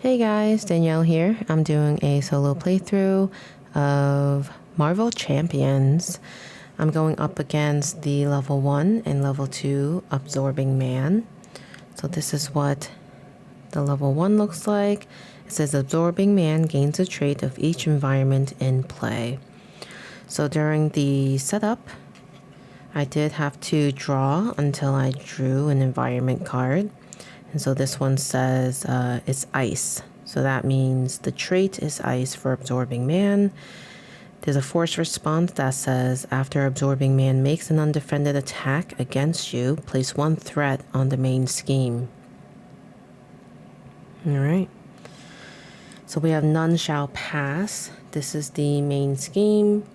Hey guys, Danielle here. I'm doing a solo playthrough of Marvel Champions. I'm going up against the level 1 and level 2 Absorbing Man. So this is what the level 1 looks like. It says Absorbing Man gains a trait of each environment in play. So during the setup, I did have to draw until I drew an environment card. And so this one says it's ice. So that means the trait is ice for Absorbing Man. There's a force response that says after Absorbing Man makes an undefended attack against you, place one threat on the main scheme. Alright. So we have none shall pass. This is the main scheme.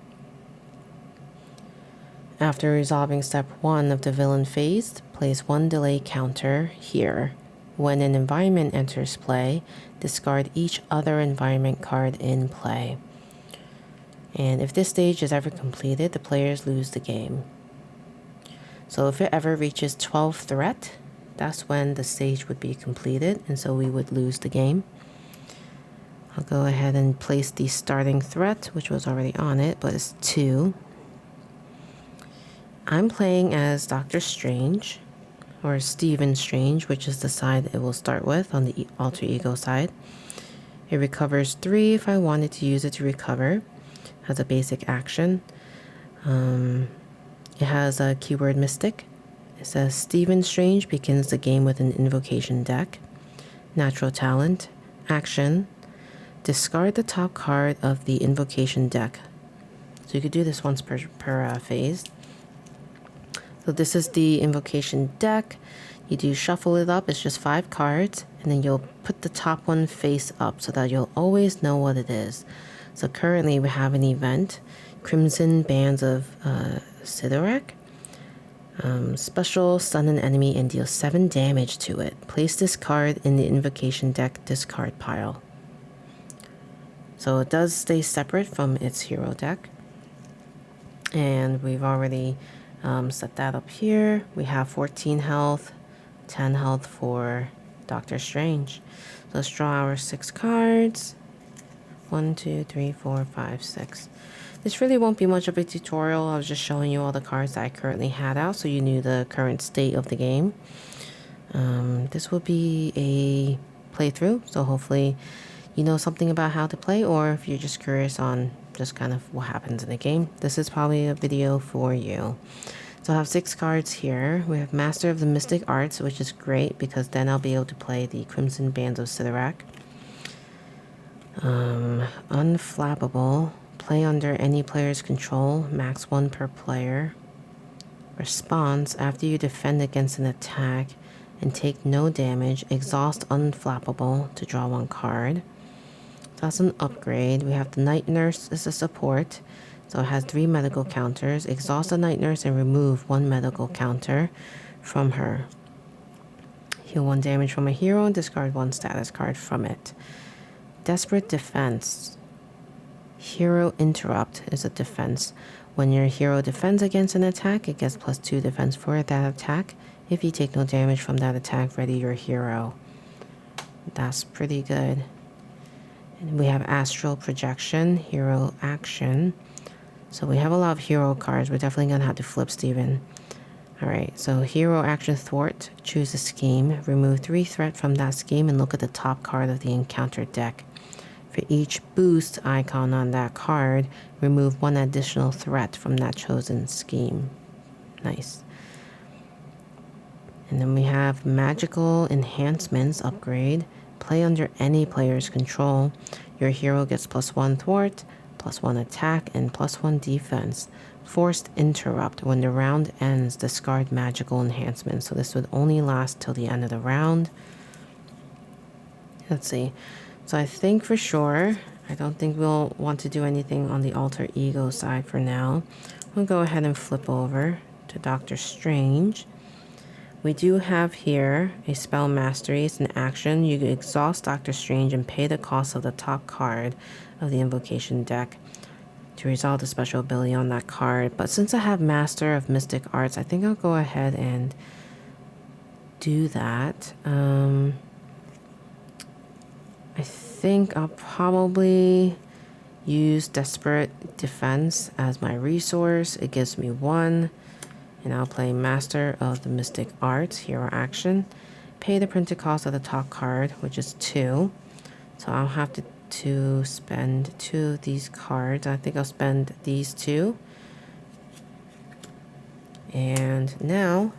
After resolving step 1 of the villain phase, place one delay counter here. When an environment enters play, discard each other environment card in play. And if this stage is ever completed, the players lose the game. So if it ever reaches 12 threat, that's when the stage would be completed, and so we would lose the game. I'll go ahead and place the starting threat, which was already on it, but it's 2. I'm playing as Doctor Strange, or Stephen Strange, which is the side it will start with on the alter ego side. It recovers 3 if I wanted to use it to recover as a basic action. It has a keyword Mystic. It says Stephen Strange begins the game with an invocation deck. Natural talent, action, discard the top card of the invocation deck. So you could do this once per phase. So this is the invocation deck. You do shuffle it up, it's just 5 cards, and then you'll put the top one face up so that you'll always know what it is. So currently we have an event, Crimson Bands of Sidorak. Special, stun an enemy and deal 7 damage to it. Place this card in the invocation deck discard pile. So it does stay separate from its hero deck. And we've already set that up here. We have 14 health, 10 health for Doctor Strange. So let's draw our 6 cards. 1, 2, 3, 4, 5, 6. This really won't be much of a tutorial. I was just showing you all the cards that I currently had out so you knew the current state of the game. This will be a playthrough, so hopefully you know something about how to play, or if you're just curious on just kind of what happens in the game, this is probably a video for you. So I have 6 cards here. We have Master of the Mystic Arts, which is great because then I'll be able to play the Crimson Bands of Sidorak. Unflappable, play under any player's control, max 1 per player. Response, after you defend against an attack and take no damage, exhaust Unflappable to draw 1 card. So that's an upgrade. We have the Night Nurse as a support. So it has 3 medical counters. Exhaust the Night Nurse and remove 1 medical counter from her. Heal 1 damage from a hero and discard 1 status card from it. Desperate Defense. Hero Interrupt is a defense. When your hero defends against an attack, it gets +2 defense for that attack. If you take no damage from that attack, ready your hero. That's pretty good. And we have Astral Projection, Hero Action. So we have a lot of hero cards. We're definitely going to have to flip Steven. Alright, so Hero Action Thwart. Choose a scheme. Remove 3 threat from that scheme and look at the top card of the encounter deck. For each boost icon on that card, remove 1 additional threat from that chosen scheme. Nice. And then we have Magical Enhancements upgrade. Play under any player's control. Your hero gets +1 thwart, +1 attack, and +1 defense. Forced Interrupt. When the round ends, discard magical enhancements. So this would only last till the end of the round. Let's see. So I think for sure, I don't think we'll want to do anything on the alter ego side for now. We'll go ahead and flip over to Doctor Strange. We do have here a spell mastery. It's an action. You exhaust Doctor Strange and pay the cost of the top card of the invocation deck to resolve the special ability on that card. But since I have Master of Mystic Arts, I think I'll go ahead and do that. I I think I'll probably use Desperate Defense as my resource. It gives me 1. And I'll play Master of the Mystic Arts, Hero Action. Pay the printed cost of the top card, which is 2. So I'll have to spend 2 of these cards. I think I'll spend these 2. And now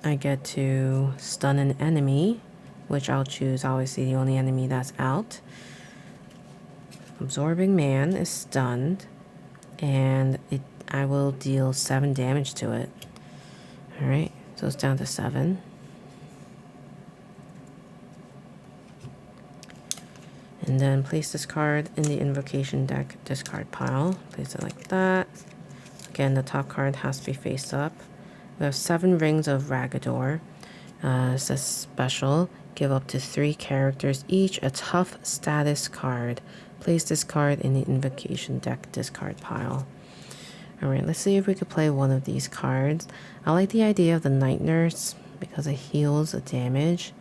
I get to stun an enemy, which I'll choose obviously the only enemy that's out. Absorbing Man is stunned, and I will deal 7 damage to it. Alright, so it's down to 7. And then place this card in the invocation deck discard pile. Place it like that. Again, the top card has to be face up. We have 7 Rings of Ragador. It says special. Give up to 3 characters each a tough status card. Place this card in the invocation deck discard pile. Alright, let's see if we could play one of these cards. I like the idea of the Night Nurse because it heals the damage.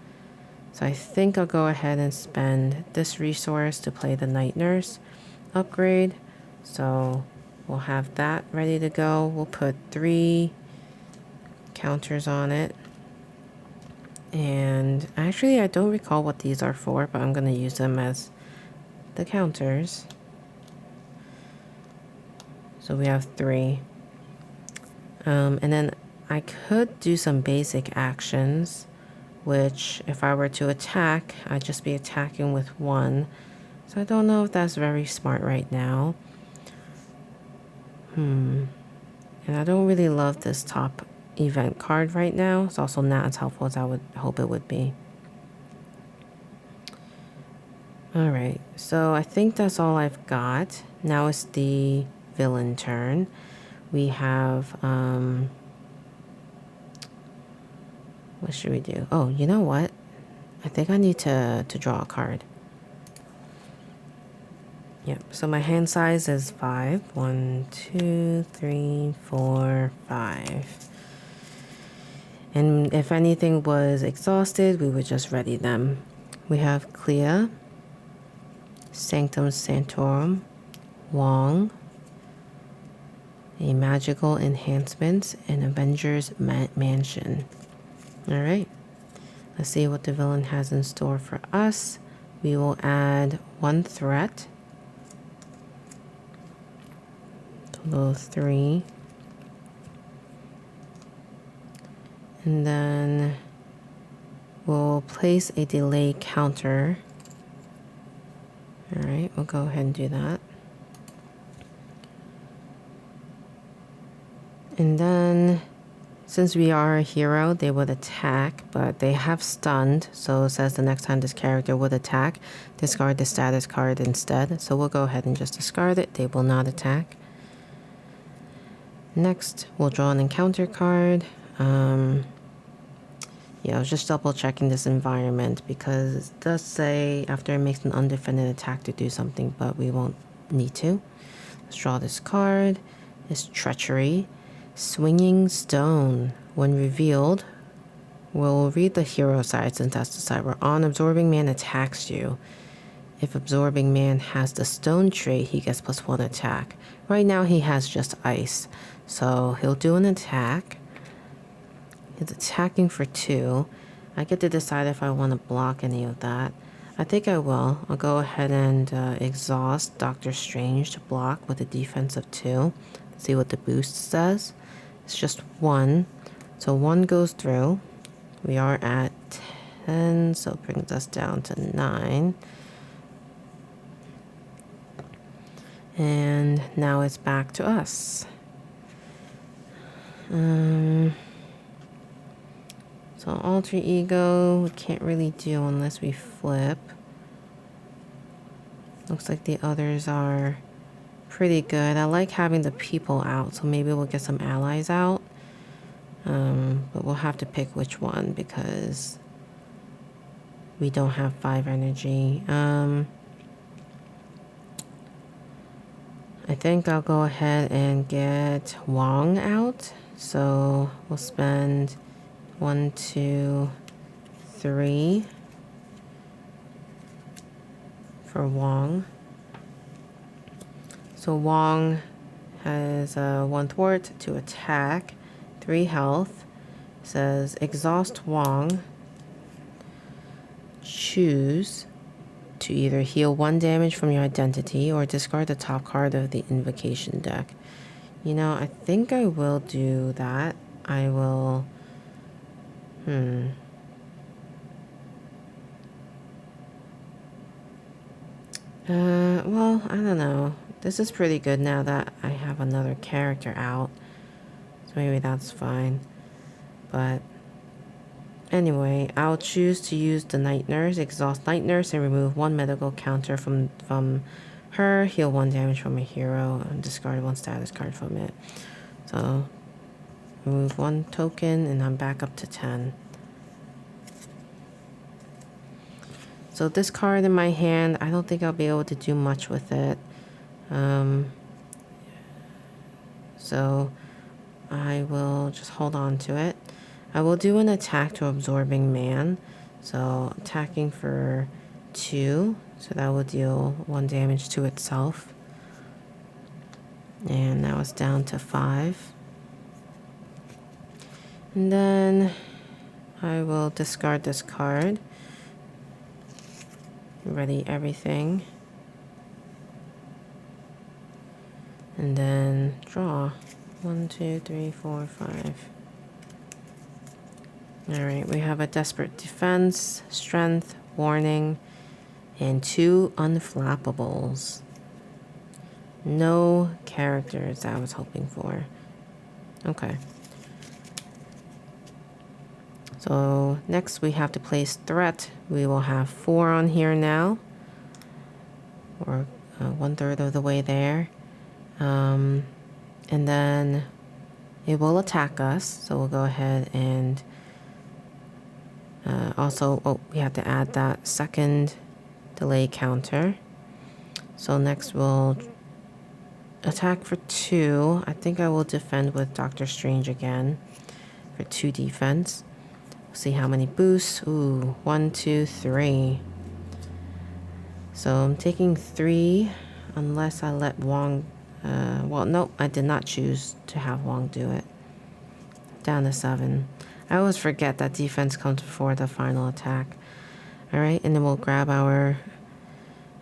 So I think I'll go ahead and spend this resource to play the Night Nurse upgrade. So we'll have that ready to go. We'll put 3 counters on it. And actually I don't recall what these are for, but I'm going to use them as the counters. So we have 3. And then I could do some basic actions, which if I were to attack, I'd just be attacking with 1. So I don't know if that's very smart right now. And I don't really love this top event card right now. It's also not as helpful as I would hope it would be. Alright, so I think that's all I've got. Now it's the villain turn. We have, what should we do? Oh, you know what? I think I need to draw a card. Yep, so my hand size is 5. 1, 2, 3, 4, 5. And if anything was exhausted, we would just ready them. We have Clea, Sanctum Sanctorum, Wong, a Magical Enhancement, and Avengers Mansion. Alright, let's see what the villain has in store for us. We will add 1 threat. Total of 3. And then we'll place a delay counter. Alright, we'll go ahead and do that. And then, since we are a hero, they would attack, but they have stunned. So it says the next time this character would attack, discard the status card instead. So we'll go ahead and just discard it. They will not attack. Next, we'll draw an encounter card. Yeah, I was just double checking this environment because it does say after it makes an undefended attack to do something, but we won't need to. Let's draw this card. It's Treachery. Swinging Stone. When revealed, we'll read the hero side since that's the side we're on. Absorbing Man attacks you. If Absorbing Man has the stone trait, he gets +1 attack. Right now he has just ice. So he'll do an attack. He's attacking for 2. I get to decide if I want to block any of that. I think I will. I'll go ahead and exhaust Doctor Strange to block with a defense of 2. See what the boost says. It's just 1. So 1 goes through. We are at 10, so it brings us down to 9. And now it's back to us. So alter ego, we can't really do unless we flip. Looks like the others are pretty good. I like having the people out, so maybe we'll get some allies out. But we'll have to pick which one because we don't have 5 energy. I think I'll go ahead and get Wong out. So we'll spend 1, 2, 3. for Wong. So Wong has 1 thwart to attack, 3 health. Says exhaust Wong. Choose to either heal 1 damage from your identity or discard the top card of the invocation deck. You know, I think I will do that. I will... well, I don't know. This is pretty good now that I have another character out. So maybe that's fine. But anyway, I'll choose to use the Night Nurse, exhaust Night Nurse, and remove 1 medical counter from her, heal 1 damage from a hero, and discard 1 status card from it. So remove 1 token, and I'm back up to 10. So this card in my hand, I don't think I'll be able to do much with it. So I will just hold on to it. I will do an attack to Absorbing Man. So attacking for 2. So that will deal 1 damage to itself. And now it's down to 5. And then I will discard this card. Ready everything. And then draw. 1, 2, 3, 4, 5. Alright, we have a Desperate Defense, Strength, Warning, and 2 Unflappables. No characters that I was hoping for. Okay. So next we have to place Threat. We will have 4 on here now. Or 1/3 of the way there. And then it will attack us. So we'll go ahead and also, we have to add that second delay counter. So next we'll attack for 2. I think I will defend with Doctor Strange again for 2 defense. See how many boosts. Ooh, 1, 2, 3. So I'm taking 3 unless I let Wong... well, nope, I did not choose to have Wong do it. Down to 7. I always forget that defense comes before the final attack. Alright, and then we'll grab our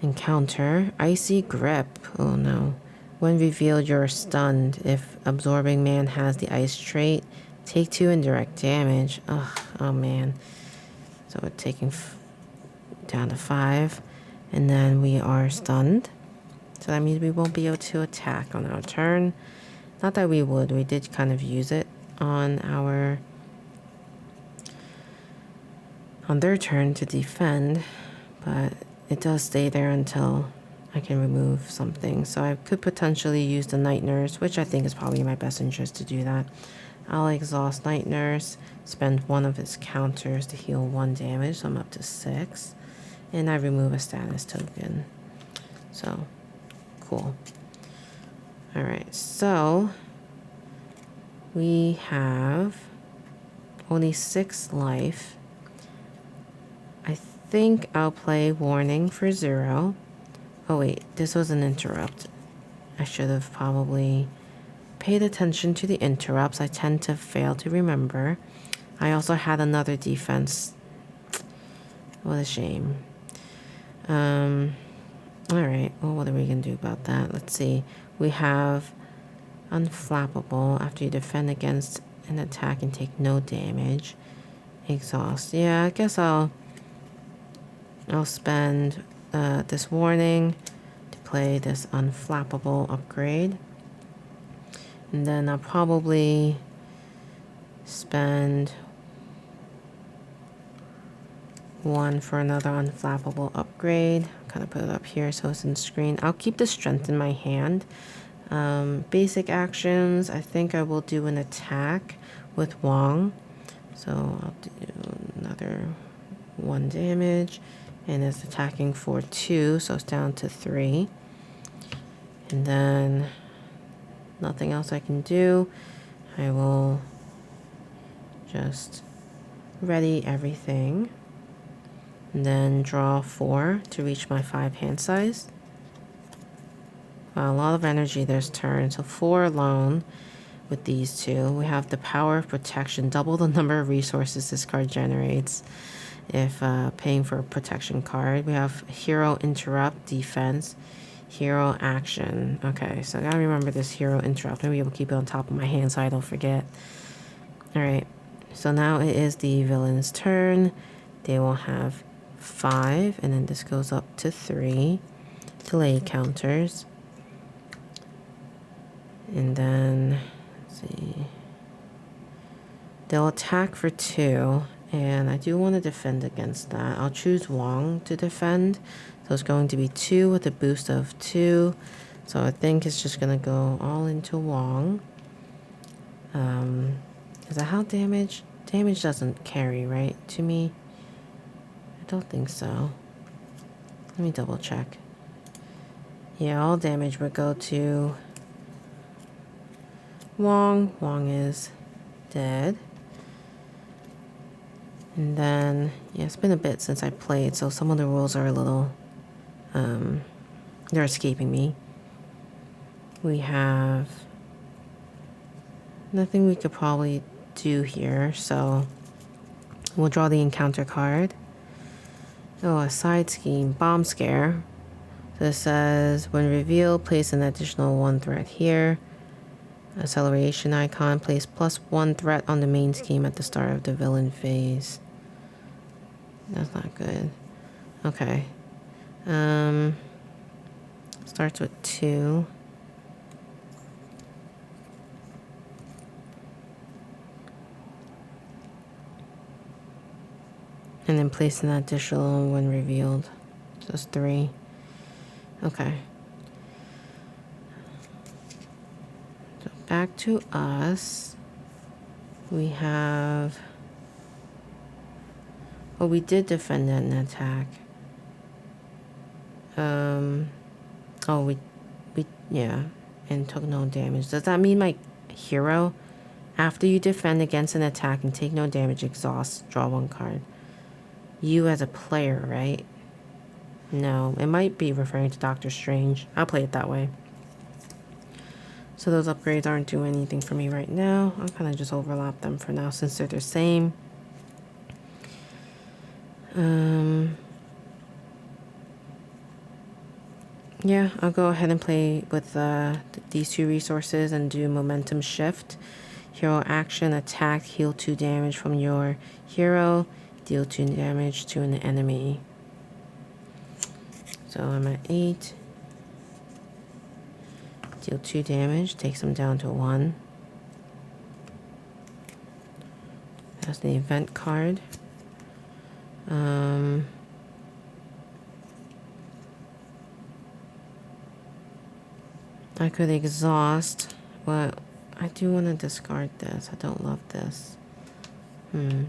encounter. Icy Grip. Oh no. When revealed, you're stunned. If Absorbing Man has the ice trait, take 2 indirect damage. Ugh, oh man. So we're taking down to 5. And then we are stunned. So that means we won't be able to attack on our turn. Not that we would. We did kind of use it on their turn to defend. But it does stay there until I can remove something. So I could potentially use the Night Nurse, which I think is probably in my best interest to do that. I'll exhaust Night Nurse, spend 1 of its counters to heal 1 damage, so I'm up to 6. And I remove a status token. So, cool. Alright, so we have only 6 life. I think I'll play Warning for 0. Oh wait, this was an interrupt. I should have probably paid attention to the interrupts. I tend to fail to remember. I also had another defense. What a shame. Alright, well, what are we going to do about that? Let's see. We have Unflappable after you defend against an attack and take no damage. Exhaust. Yeah, I guess I'll spend this Warning to play this Unflappable upgrade. And then I'll probably spend 1 for another Unflappable upgrade. Kind of put it up here so it's in the screen. I'll keep the Strength in my hand. Basic actions, I think I will do an attack with Wong. So I'll do another 1 damage. And it's attacking for 2, so it's down to 3. And then nothing else I can do. I will just ready everything. And then draw 4 to reach my 5 hand size. Wow, a lot of energy this turn. So 4 alone with these two. We have the power of protection, double the number of resources this card generates if paying for a protection card. We have hero interrupt, defense, hero action. Okay, so I gotta remember this hero interrupt. Maybe I'll keep it on top of my hand so I don't forget. Alright, so now it is the villain's turn. They will have 5, and then this goes up to 3 delay counters. And then, let's see, they'll attack for 2, and I do want to defend against that. I'll choose Wong to defend. So it's going to be 2 with a boost of 2. So I think it's just going to go all into Wong. Is that how damage? Damage doesn't carry, right, to me? I don't think so. Let me double check. Yeah, all damage would go to Wong. Wong is dead. And then, yeah, it's been a bit since I played, so some of the rules are a little, they're escaping me. We have nothing we could probably do here, so we'll draw the encounter card. Oh, a side scheme, bomb scare. So it says, when revealed, place an additional 1 threat here. Acceleration icon, place +1 threat on the main scheme at the start of the villain phase. That's not good. Okay. Starts with 2. And then place an additional when revealed. Just 3. Okay. So back to us. We have... Oh, we did defend that an attack. Oh, yeah, and took no damage. Does that mean my hero, after you defend against an attack and take no damage, exhaust, draw 1 card? You as a player, right? No, it might be referring to Doctor Strange. I'll play it that way. So those upgrades aren't doing anything for me right now. I'll kind of just overlap them for now since they're the same. Yeah, I'll go ahead and play with these 2 resources and do momentum shift. Hero action, attack, heal 2 damage from your hero, deal 2 damage to an enemy. So I'm at 8. Deal 2 damage, takes him down to 1. That's the event card. I could exhaust, but I do want to discard this. I don't love this. You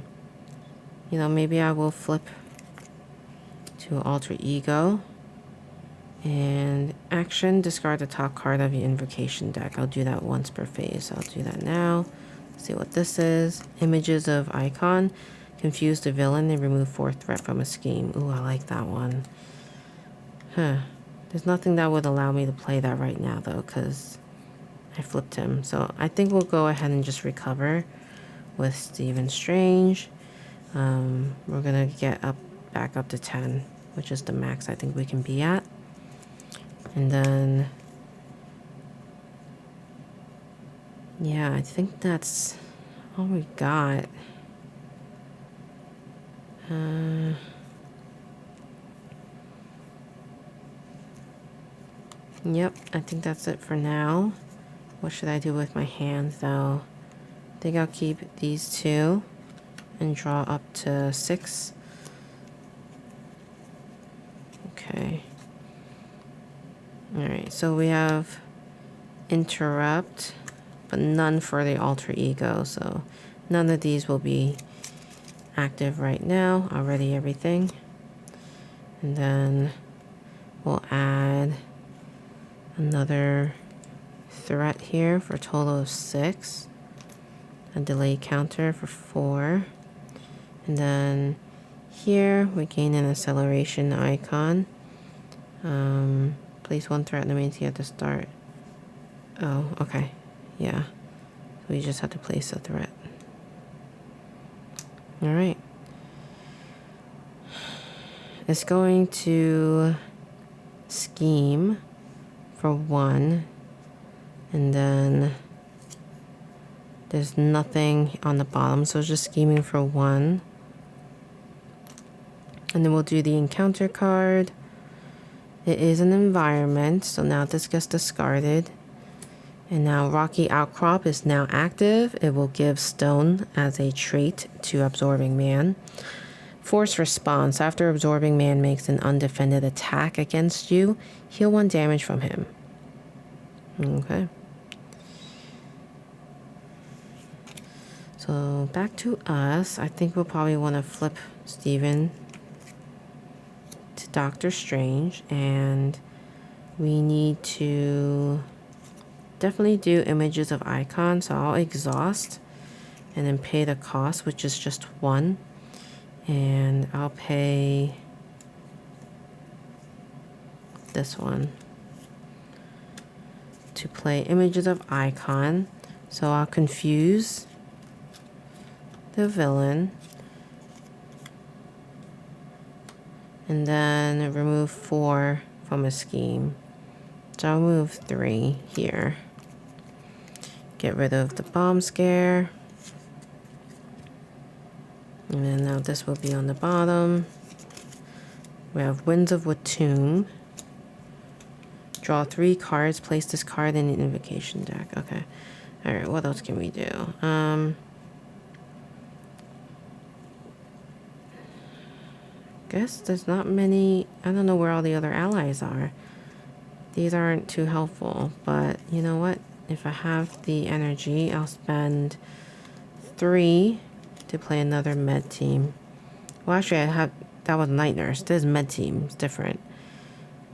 know, maybe I will flip to alter ego. And action, discard the top card of your invocation deck. I'll do that once per phase. So I'll do that now. See what this is. Images of icon. Confuse the villain and remove 4th threat from a scheme. Ooh, I like that one. Huh. There's nothing that would allow me to play that right now, though, because I flipped him. So I think we'll go ahead and just recover with Stephen Strange. We're going to get back up to 10, which is the max I think we can be at. And then, yeah, I think that's all we got. Yep, I think that's it for now. What should I do with my hands, though? I think I'll keep these 2 and draw up to 6. Okay. Alright, so we have interrupt, but none for the alter ego, so none of these will be active right now. I'll ready everything. And then we'll add another threat here for a total of 6. A delay counter for 4. And then Here we gain an acceleration icon. Place one threat remains here at the start. Oh, okay. Yeah. We just have to place a threat. Alright. It's going to scheme for 1. And then there's nothing on the bottom, so it's just scheming for 1. And then we'll do the encounter card. It is an environment, so now this gets discarded. And now Rocky Outcrop is now active. It will give Stone as a trait to Absorbing Man. Force Response. After Absorbing Man makes an undefended attack against you, heal 1 damage from him. Okay. So back to us. I think we'll probably want to flip Steven to Doctor Strange. And we need to definitely do images of icons. So I'll exhaust and then pay the cost, which is just 1. And I'll pay this one to play images of icon. So I'll confuse the villain and then remove 4 from a scheme. So I'll move 3 here. Get rid of the bomb scare. And then now this will be on the bottom. We have Winds of Watum. Draw 3 cards. Place this card in the invocation deck. Okay. Alright, what else can we do? Guess there's not many. I don't know where all the other allies are. These aren't too helpful, but you know what? If I have the energy, I'll spend 3 to play another med team. Well, actually, that was Night Nurse. This is med team. It's different.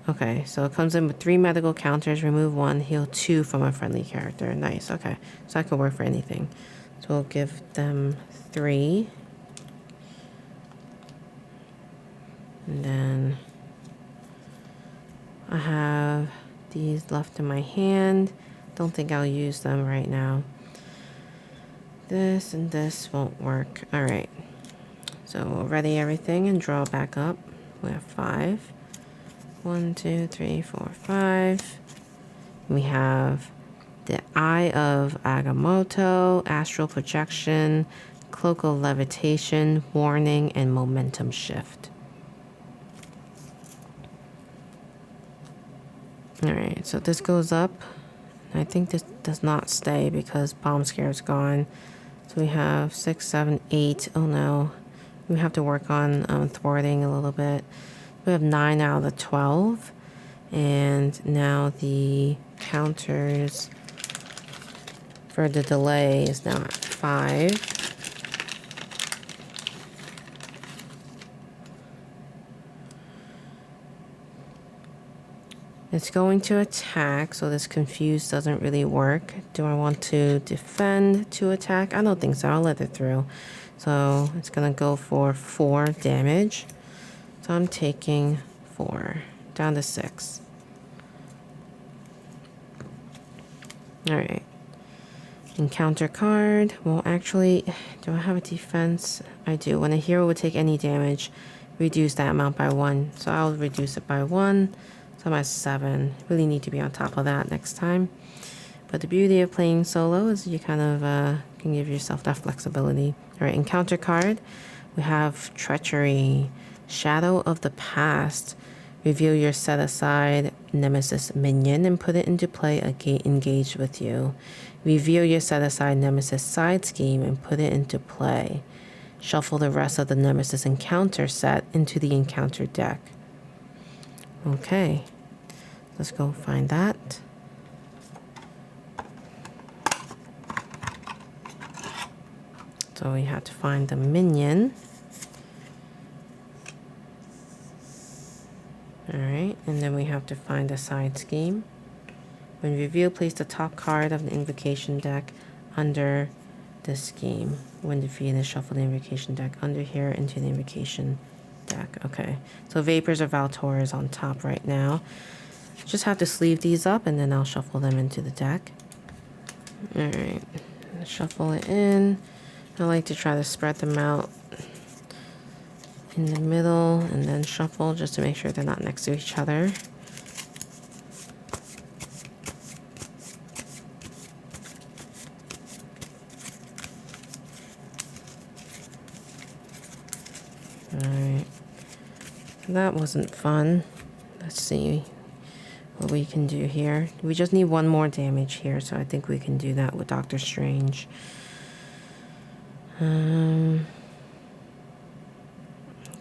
Okay, so it comes in with 3 medical counters. Remove 1, heal 2 from a friendly character. Nice. Okay, so that could work for anything. So we'll give them 3. And then I have these left in my hand. Don't think I'll use them right now. This and this won't work. All right. So we'll ready everything and draw back up. We have 5. 1, 2, 3, 4, 5. We have the Eye of Agamotto, Astral Projection, Cloak of Levitation, Warning, and Momentum Shift. Alright, so this goes up. I think this does not stay because Bomb Scare is gone. So we have 6, 7, 8. Oh no. We have to work on thwarting a little bit. We have 9 out of the 12. And now the counters for the delay is now at 5. It's going to attack, so this confuse doesn't really work. Do I want to defend to attack? I don't think so. I'll let it through. So it's going to go for 4 damage. So I'm taking 4 down to 6. Alright. Encounter card. Well, actually, do I have a defense? I do. When a hero would take any damage, reduce that amount by 1. So I'll reduce it by 1. So I'm at 7. Really need to be on top of that next time. But the beauty of playing solo is you kind of can give yourself that flexibility. Alright, encounter card. We have Treachery. Shadow of the Past. Reveal your set aside Nemesis minion and put it into play engaged with you. Reveal your set aside Nemesis side scheme and put it into play. Shuffle the rest of the Nemesis encounter set into the encounter deck. Okay, let's go find that. So we have to find the minion. Alright, and then we have to find the side scheme. When revealed, place the top card of the invocation deck under the scheme. When defeated, shuffle the invocation deck under here into the invocation deck. Okay, so Vapors of Valtor is on top right now. Just have to sleeve these up and then I'll shuffle them into the deck. Alright, shuffle it in. I like to try to spread them out in the middle and then shuffle just to make sure they're not next to each other. Alright, that wasn't fun. Let's see what we can do here. We just need one more damage here, so I think we can do that with Doctor Strange.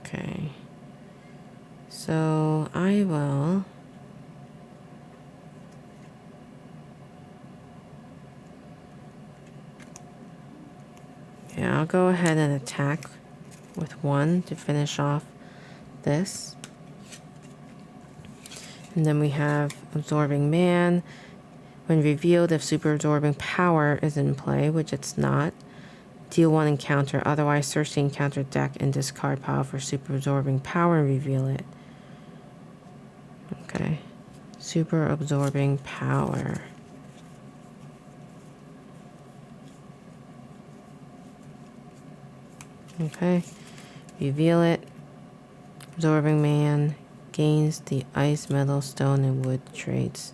Okay. So I will... Yeah, I'll go ahead and attack with one to finish off this. And then we have Absorbing Man. When revealed, if Super Absorbing Power is in play, which it's not, deal one encounter. Otherwise, search the encounter deck and discard pile for Super Absorbing Power and reveal it. Okay. Super Absorbing Power. Okay. Reveal it. Absorbing Man gains the ice, metal, stone, and wood traits.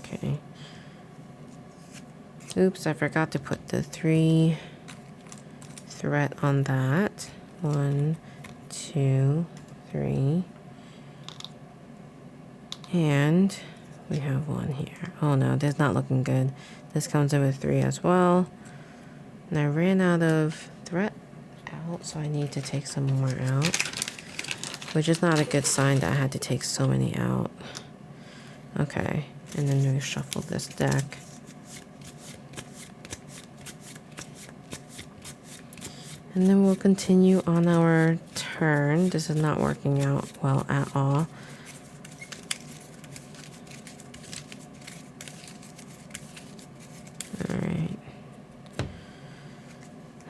Okay. Oops, I forgot to put the 3 threat on that. 1, 2, 3. And we have 1 here. Oh no, this is not looking good. This comes in with 3 as well. And I ran out of threat out, so I need to take some more out. Which is not a good sign that I had to take so many out. Okay, and then we shuffle this deck. And then we'll continue on our turn. This is not working out well at all. Alright.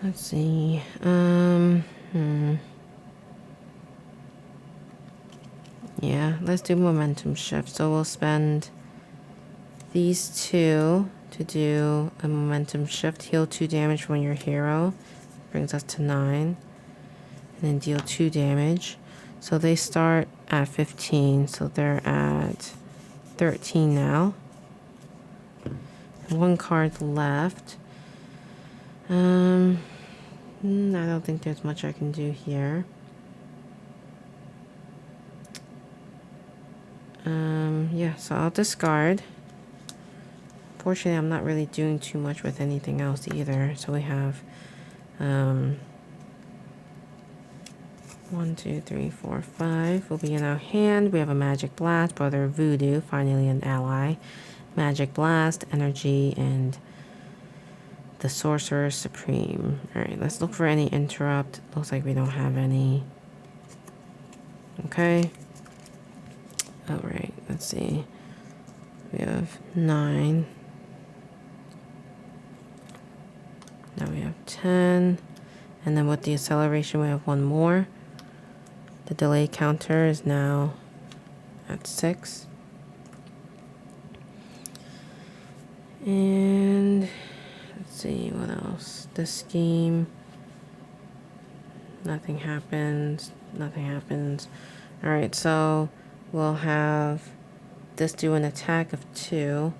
Let's see. Yeah, let's do momentum shift. So we'll spend these 2 to do a momentum shift. Heal 2 damage from your hero. Brings us to 9. And then deal 2 damage. So they start at 15. So they're at 13 now. And 1 card left. I don't think there's much I can do here. Yeah, so I'll discard. Fortunately, I'm not really doing too much with anything else either. So we have 1, 2, 3, 4, 5 will be in our hand. We have a Magic Blast, Brother Voodoo, finally an ally. Magic Blast, Energy, and the Sorcerer Supreme. Alright, let's look for any interrupt. Looks like we don't have any. Okay. Alright, let's see. We have 9. Now we have 10. And then with the acceleration, we have 1 more. The delay counter is now at 6. And let's see what else. The scheme. Nothing happens. Nothing happens. Alright, so we'll have this do an attack of 2.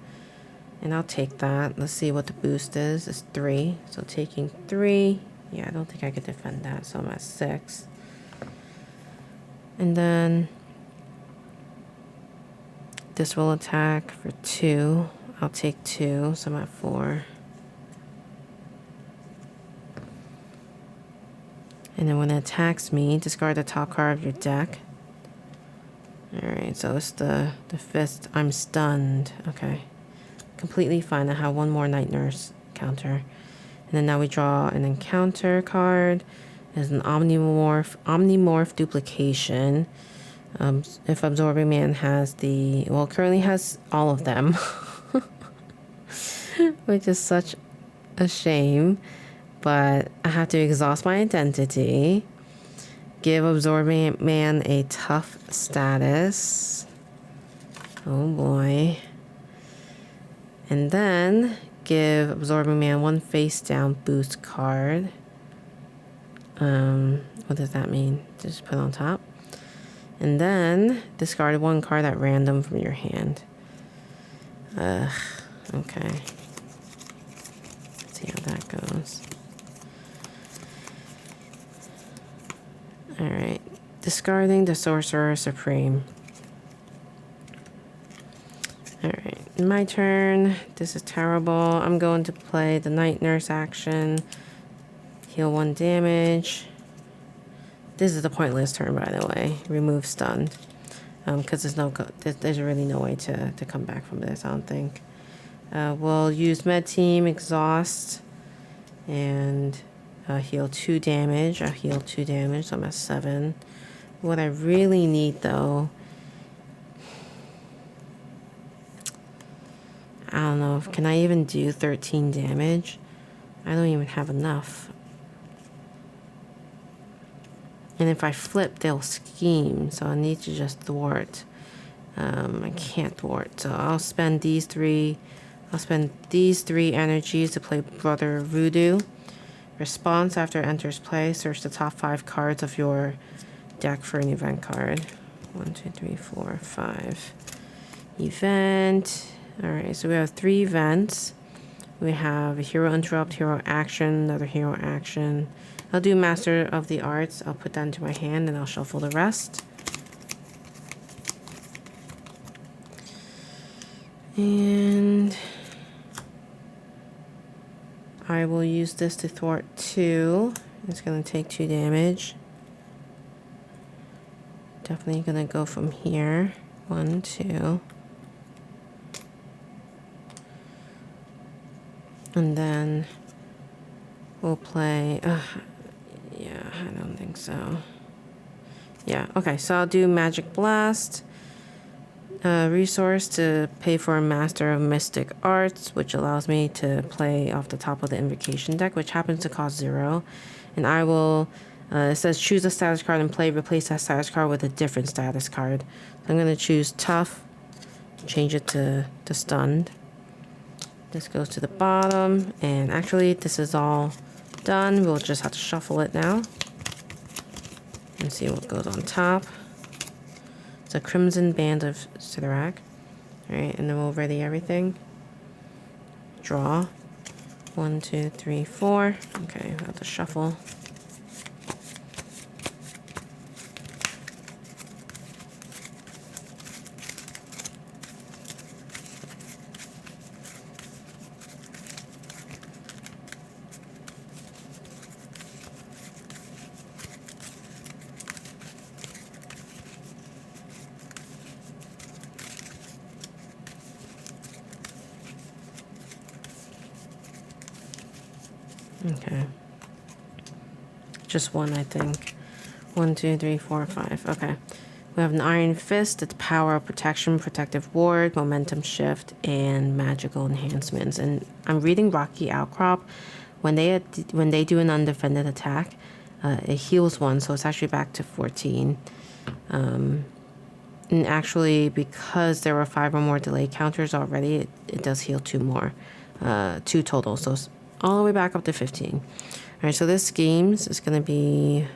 And I'll take that. Let's see what the boost is. It's 3. So taking 3. Yeah, I don't think I could defend that. So I'm at 6. And then this will attack for 2. I'll take 2. So I'm at 4. And then when it attacks me, discard the top card of your deck. Alright, so it's the fist. I'm stunned. Okay. Completely fine. I have 1 more Night Nurse counter. And then now we draw an encounter card. It's an Omnimorph duplication. If Absorbing Man has the... Well, currently has all of them. Which is such a shame, but I have to exhaust my identity. Give Absorbing Man a tough status. Oh boy. And then give Absorbing Man 1 face down boost card. What does that mean? Just put on top. And then discard 1 card at random from your hand. Okay. Let's see how that goes. Alright. Discarding the Sorcerer Supreme. Alright, my turn. This is terrible. I'm going to play the Night Nurse action. Heal 1 damage. This is a pointless turn, by the way. Remove stunned. Because there's really no way to come back from this, I don't think. We'll use Med Team, Exhaust, and heal 2 damage. I'll heal 2 damage, so I'm at 7. What I really need, though, I don't know. Can I even do 13 damage? I don't even have enough. And if I flip, they'll scheme. So I need to just thwart. I can't thwart. So I'll spend these 3. I'll spend these 3 energies to play Brother Voodoo. Response after it enters play. Search the top 5 cards of your deck for an event card. 1, 2, 3, 4, 5. Event. Alright, so we have 3 events. We have a hero interrupt, hero action, another hero action. I'll do Master of the Arts. I'll put that into my hand and I'll shuffle the rest. And I will use this to thwart 2. It's going to take 2 damage. Definitely going to go from here. 1, 2. And then we'll play, yeah, I don't think so. Yeah, okay, so I'll do Magic Blast. Resource to pay for a Master of Mystic Arts, which allows me to play off the top of the Invocation deck, which happens to cost 0. And I will, it says choose a status card and play, replace that status card with a different status card. So I'm going to choose Tough, change it to Stunned. This goes to the bottom, and actually this is all done. We'll just have to shuffle it now and see what goes on top. It's a Crimson Band of Sidorak. Alright, and then we'll ready everything. Draw. 1, 2, 3, 4. Okay, we'll have to shuffle. Okay. Just 1, I think. 1, 2, 3, 4, 5. Okay. We have an Iron Fist. It's power of protection, protective ward, momentum shift, and magical enhancements. And I'm reading Rocky Outcrop. When they do an undefended attack, it heals 1, so it's actually back to 14. And actually, because there were 5 or more delay counters already, it does heal 2 more. 2 total, so it's all the way back up to 15. Alright, so this schemes is going to be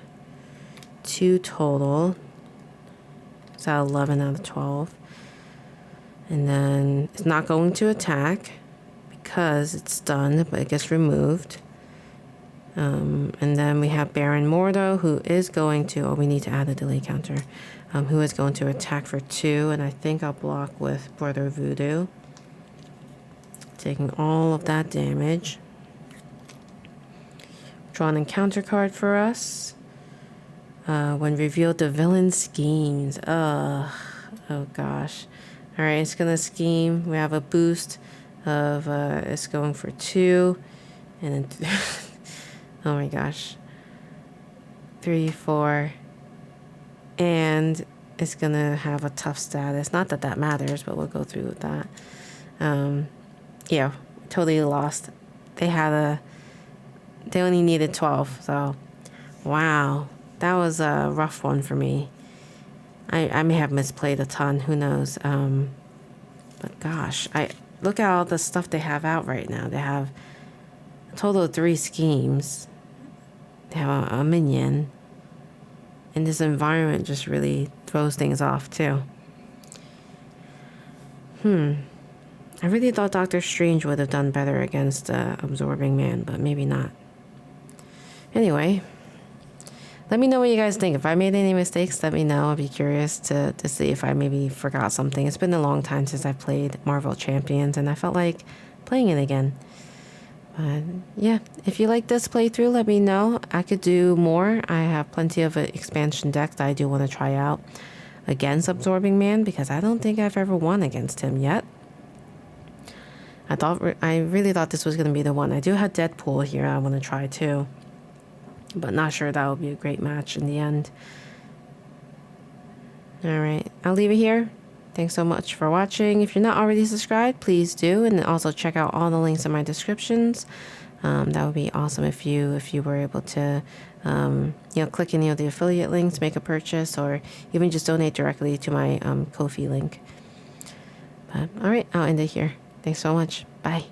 2 total. It's at 11 out of 12. And then it's not going to attack because it's stunned, but it gets removed. And then we have Baron Mordo, who is going to, oh, we need to add a delay counter, who is going to attack for 2, and I think I'll block with Brother Voodoo, taking all of that damage. Draw an encounter card for us. When revealed, the villain schemes. Oh gosh. Alright, it's gonna scheme. We have a boost of, it's going for 2. And then, oh my gosh. 3, 4. And it's gonna have a tough status. Not that that matters, but we'll go through with that. Yeah, totally lost they only needed 12. So, wow, that was a rough one for me. I may have misplayed a ton, who knows. But gosh, I look at all the stuff they have out right now. They have a total of 3 schemes. They have a minion. And this environment just really throws things off too. I really thought Doctor Strange would have done better against Absorbing Man, but maybe not. Anyway, let me know what you guys think. If I made any mistakes, let me know. I'd be curious to see if I maybe forgot something. It's been a long time since I played Marvel Champions, and I felt like playing it again. But yeah, if you like this playthrough, let me know. I could do more. I have plenty of expansion decks that I do want to try out against Absorbing Man, because I don't think I've ever won against him yet. I really thought this was going to be the one. I do have Deadpool here I want to try too, but not sure that will be a great match in the end. Alright, I'll leave it here. Thanks so much for watching. If you're not already subscribed, please do, and also check out all the links in my descriptions. That would be awesome if you were able to click any of the affiliate links, make a purchase, or even just donate directly to my Ko-fi link. But alright, I'll end it here. Thanks so much. Bye.